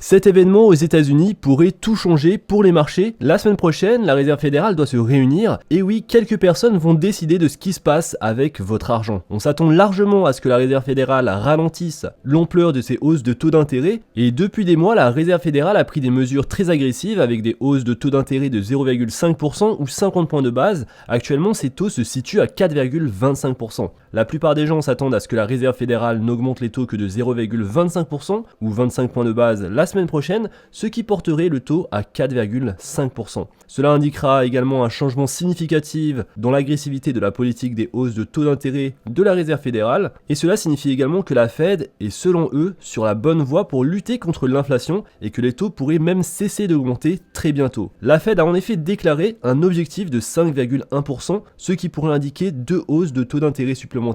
Cet événement aux États-Unis pourrait tout changer pour les marchés. La semaine prochaine, la Réserve fédérale doit se réunir et oui, quelques personnes vont décider de ce qui se passe avec votre argent. On s'attend largement à ce que la Réserve fédérale ralentisse l'ampleur de ces hausses de taux d'intérêt et depuis des mois, la Réserve fédérale a pris des mesures très agressives avec des hausses de taux d'intérêt de 0,5% ou 50 points de base. Actuellement, ces taux se situent à 4,25%. La plupart des gens s'attendent à ce que la Réserve fédérale n'augmente les taux que de 0,25% ou 25 points de base la semaine prochaine, ce qui porterait le taux à 4,5%. Cela indiquera également un changement significatif dans l'agressivité de la politique des hausses de taux d'intérêt de la Réserve fédérale, et cela signifie également que la Fed est selon eux sur la bonne voie pour lutter contre l'inflation et que les taux pourraient même cesser d'augmenter très bientôt. La Fed a en effet déclaré un objectif de 5,1%, ce qui pourrait indiquer 2 hausses de taux d'intérêt supplémentaires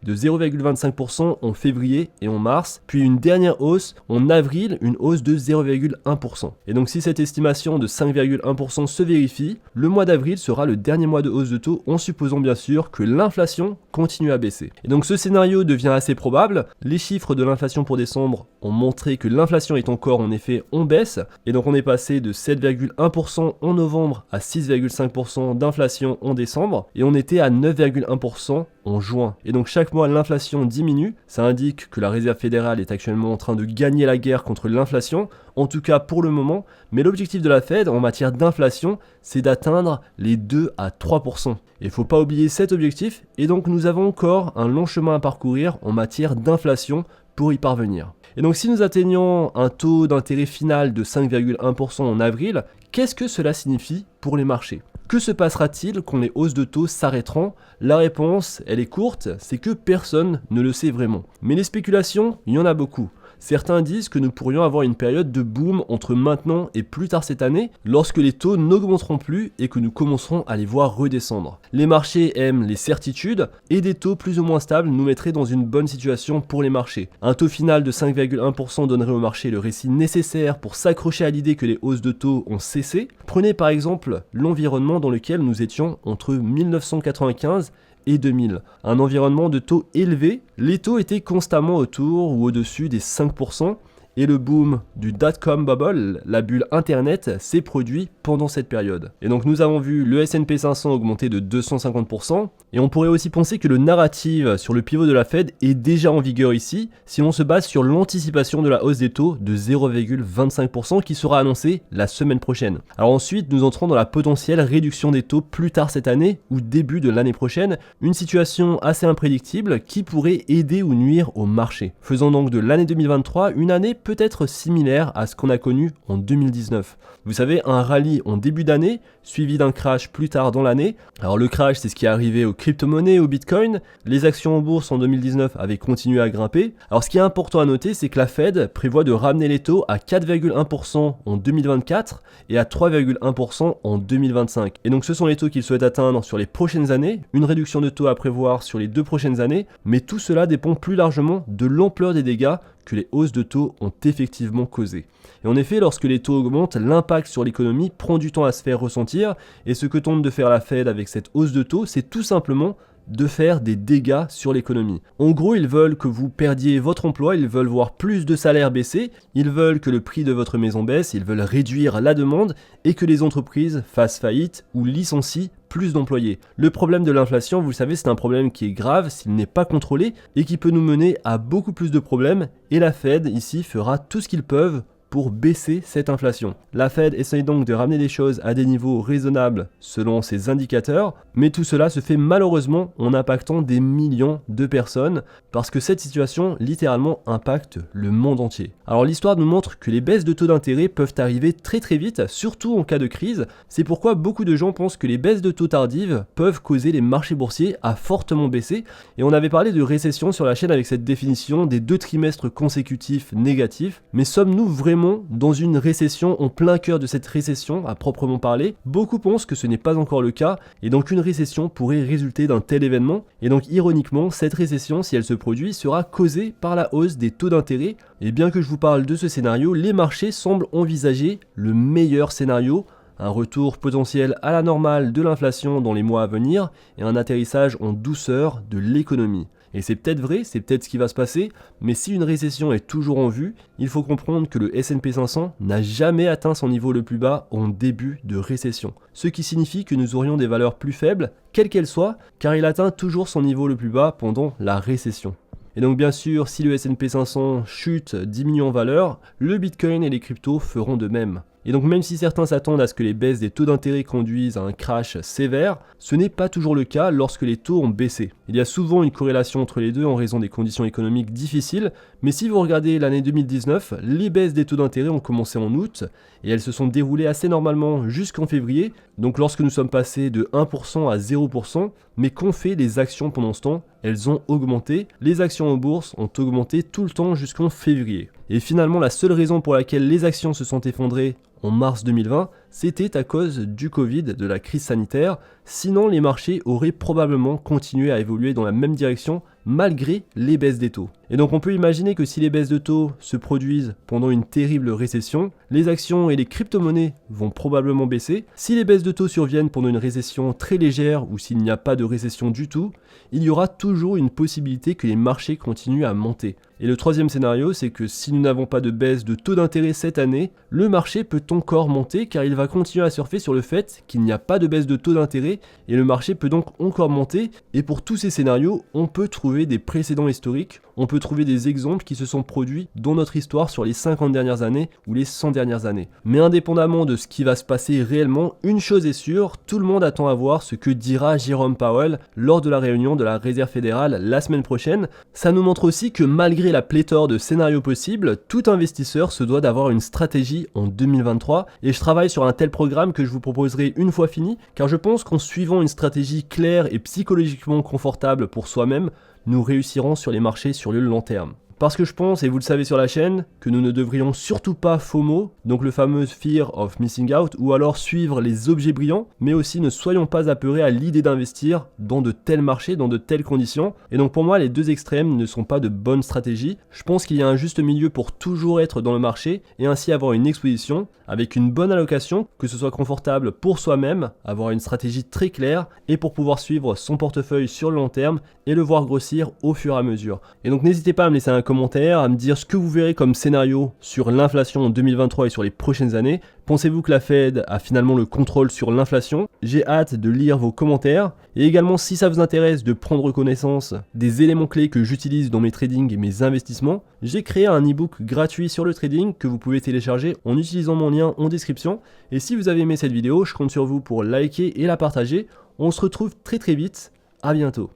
de 0,25% en février et en mars, puis une dernière hausse en avril, une hausse de 0,1%. Et donc si cette estimation de 5,1% se vérifie, le mois d'avril sera le dernier mois de hausse de taux en supposant bien sûr que l'inflation continue à baisser. Et donc ce scénario devient assez probable. Les chiffres de l'inflation pour décembre ont montré que l'inflation est encore en effet en baisse et donc on est passé de 7,1% en novembre à 6,5% d'inflation en décembre et on était à 9,1% en juin. Et donc chaque mois l'inflation diminue, ça indique que la Réserve fédérale est actuellement en train de gagner la guerre contre l'inflation, en tout cas pour le moment, mais l'objectif de la Fed en matière d'inflation, c'est d'atteindre les 2 à 3%. Et il faut pas oublier cet objectif, et donc nous avons encore un long chemin à parcourir en matière d'inflation pour y parvenir. Et donc si nous atteignons un taux d'intérêt final de 5,1% en avril, qu'est-ce que cela signifie pour les marchés ? Que se passera-t-il quand les hausses de taux s'arrêteront ? La réponse, elle est courte, c'est que personne ne le sait vraiment. Mais les spéculations, il y en a beaucoup. Certains disent que nous pourrions avoir une période de boom entre maintenant et plus tard cette année, lorsque les taux n'augmenteront plus et que nous commencerons à les voir redescendre. Les marchés aiment les certitudes et des taux plus ou moins stables nous mettraient dans une bonne situation pour les marchés. Un taux final de 5,1% donnerait au marché le récit nécessaire pour s'accrocher à l'idée que les hausses de taux ont cessé. Prenez par exemple l'environnement dans lequel nous étions entre 1995 et 2000. Un environnement de taux élevé, les taux étaient constamment autour ou au-dessus des 5%, et le boom du dot-com bubble, la bulle internet, s'est produit pendant cette période. Et donc nous avons vu le S&P 500 augmenter de 250%, et on pourrait aussi penser que le narratif sur le pivot de la Fed est déjà en vigueur ici, si on se base sur l'anticipation de la hausse des taux de 0,25% qui sera annoncée la semaine prochaine. Alors ensuite, nous entrons dans la potentielle réduction des taux plus tard cette année ou début de l'année prochaine, une situation assez imprédictible qui pourrait aider ou nuire au marché. Faisant donc de l'année 2023 une année peut-être similaire à ce qu'on a connu en 2019. Vous savez, un rallye en début d'année, suivi d'un crash plus tard dans l'année. Alors le crash, c'est ce qui est arrivé aux crypto-monnaies, au Bitcoin. Les actions en bourse en 2019 avaient continué à grimper. Alors ce qui est important à noter, c'est que la Fed prévoit de ramener les taux à 4,1% en 2024 et à 3,1% en 2025. Et donc ce sont les taux qu'ils souhaitent atteindre sur les prochaines années, une réduction de taux à prévoir sur les 2 prochaines années, mais tout cela dépend plus largement de l'ampleur des dégâts que les hausses de taux ont effectivement causé. Et en effet, lorsque les taux augmentent, l'impact sur l'économie prend du temps à se faire ressentir, et ce que tente de faire la Fed avec cette hausse de taux, c'est tout simplement de faire des dégâts sur l'économie. En gros, ils veulent que vous perdiez votre emploi, ils veulent voir plus de salaires baisser, ils veulent que le prix de votre maison baisse, ils veulent réduire la demande et que les entreprises fassent faillite ou licencient plus d'employés. Le problème de l'inflation, vous le savez, c'est un problème qui est grave s'il n'est pas contrôlé et qui peut nous mener à beaucoup plus de problèmes, et la Fed ici fera tout ce qu'ils peuvent pour baisser cette inflation. La Fed essaye donc de ramener les choses à des niveaux raisonnables selon ses indicateurs, mais tout cela se fait malheureusement en impactant des millions de personnes parce que cette situation littéralement impacte le monde entier. Alors l'histoire nous montre que les baisses de taux d'intérêt peuvent arriver très très vite, surtout en cas de crise. C'est pourquoi beaucoup de gens pensent que les baisses de taux tardives peuvent causer les marchés boursiers à fortement baisser, et on avait parlé de récession sur la chaîne avec cette définition des 2 trimestres consécutifs négatifs, mais sommes-nous vraiment dans une récession, en plein cœur de cette récession à proprement parler? Beaucoup pensent que ce n'est pas encore le cas, et donc une récession pourrait résulter d'un tel événement, et donc ironiquement, cette récession, si elle se produit, sera causée par la hausse des taux d'intérêt, et bien que je vous parle de ce scénario, les marchés semblent envisager le meilleur scénario, un retour potentiel à la normale de l'inflation dans les mois à venir, et un atterrissage en douceur de l'économie. Et c'est peut-être vrai, c'est peut-être ce qui va se passer, mais si une récession est toujours en vue, il faut comprendre que le S&P 500 n'a jamais atteint son niveau le plus bas en début de récession. Ce qui signifie que nous aurions des valeurs plus faibles, quelles qu'elles soient, car il atteint toujours son niveau le plus bas pendant la récession. Et donc bien sûr, si le S&P 500 chute, diminue en valeur, le Bitcoin et les cryptos feront de même. Et donc même si certains s'attendent à ce que les baisses des taux d'intérêt conduisent à un crash sévère, ce n'est pas toujours le cas lorsque les taux ont baissé. Il y a souvent une corrélation entre les deux en raison des conditions économiques difficiles, mais si vous regardez l'année 2019, les baisses des taux d'intérêt ont commencé en août, et elles se sont déroulées assez normalement jusqu'en février, donc lorsque nous sommes passés de 1% à 0%, mais qu'ont fait les actions pendant ce temps? Elles ont augmenté, les actions en bourse ont augmenté tout le temps jusqu'en février. Et finalement, la seule raison pour laquelle les actions se sont effondrées en mars 2020, c'était à cause du Covid, de la crise sanitaire, sinon les marchés auraient probablement continué à évoluer dans la même direction malgré les baisses des taux. Et donc on peut imaginer que si les baisses de taux se produisent pendant une terrible récession, les actions et les crypto-monnaies vont probablement baisser. Si les baisses de taux surviennent pendant une récession très légère ou s'il n'y a pas de récession du tout, il y aura toujours une possibilité que les marchés continuent à monter. Et le troisième scénario, c'est que si nous n'avons pas de baisse de taux d'intérêt cette année, le marché peut encore monter car il va continuer à surfer sur le fait qu'il n'y a pas de baisse de taux d'intérêt et le marché peut donc encore monter. Et pour tous ces scénarios, on peut trouver des précédents historiques, on peut trouver des exemples qui se sont produits dans notre histoire sur les 50 dernières années ou les 100 dernières années. Mais indépendamment de ce qui va se passer réellement, une chose est sûre, tout le monde attend à voir ce que dira Jérôme Powell lors de la réunion de la Réserve fédérale la semaine prochaine. Ça nous montre aussi que malgré la pléthore de scénarios possibles, tout investisseur se doit d'avoir une stratégie en 2023 et je travaille sur un tel programme que je vous proposerai une fois fini car je pense qu'en suivant une stratégie claire et psychologiquement confortable pour soi-même, nous réussirons sur les marchés sur le long terme. Parce que je pense, et vous le savez sur la chaîne, que nous ne devrions surtout pas FOMO, donc le fameux Fear of Missing Out, ou alors suivre les objets brillants, mais aussi ne soyons pas apeurés à l'idée d'investir dans de tels marchés, dans de telles conditions. Et donc pour moi, les deux extrêmes ne sont pas de bonnes stratégies. Je pense qu'il y a un juste milieu pour toujours être dans le marché et ainsi avoir une exposition avec une bonne allocation, que ce soit confortable pour soi-même, avoir une stratégie très claire et pour pouvoir suivre son portefeuille sur le long terme et le voir grossir au fur et à mesure. Et donc n'hésitez pas à me laisser un commentaire, à me dire ce que vous verrez comme scénario sur l'inflation en 2023 et sur les prochaines années. Pensez-vous que la Fed a finalement le contrôle sur l'inflation? J'ai hâte de lire vos commentaires. Et également, si ça vous intéresse de prendre connaissance des éléments clés que j'utilise dans mes tradings et mes investissements, j'ai créé un e-book gratuit sur le trading que vous pouvez télécharger en utilisant mon lien en description. Et si vous avez aimé cette vidéo, je compte sur vous pour liker et la partager. On se retrouve très vite. À bientôt.